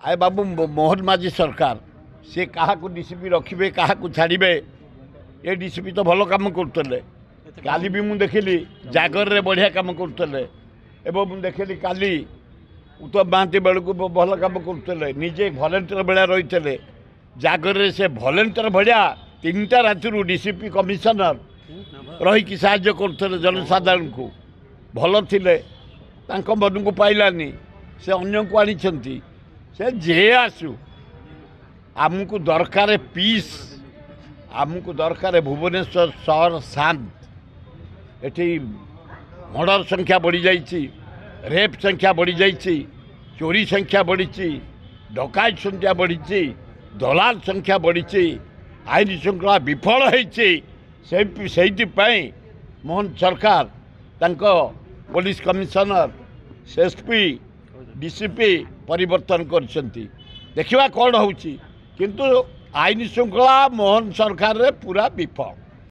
आए बाबू मोहन माझी सरकार सी क्या डीसीपी रखिए क्या छाड़े ये डीसीपी तो भल कम करते काली भी मुझे देखिली जागर रे बढ़िया कम करते एवं देखिली काली उत्तम महांती बेलू भल कम करते निजे भलेंटियर भाया रही जागर रे से भलेंटियर भाया 3टा राति डीसीपी कमिशनर रही साहाय्य करते जनसाधारण को भल थिले मन को पाइलानी से अन्य को आनी से जे आसू आमको दरकार पीस आमको दरकार भुवनेश्वर सहर शांत एटी मर्डर संख्या बढ़ी जाइए रेप संख्या बढ़ी जाइए चोरी संख्या बढ़ी डकायत संख्या बढ़ी दलाल संख्या बढ़ी आईन श्रृंखला विफल होती मोहन सरकार तांको पुलिस कमिशनर एसपी डीसीपी परिवर्तन करछंती देखिवा कौन होउची किंतु आईन श्रृंखला मोहन सरकार रे पूरा विफल।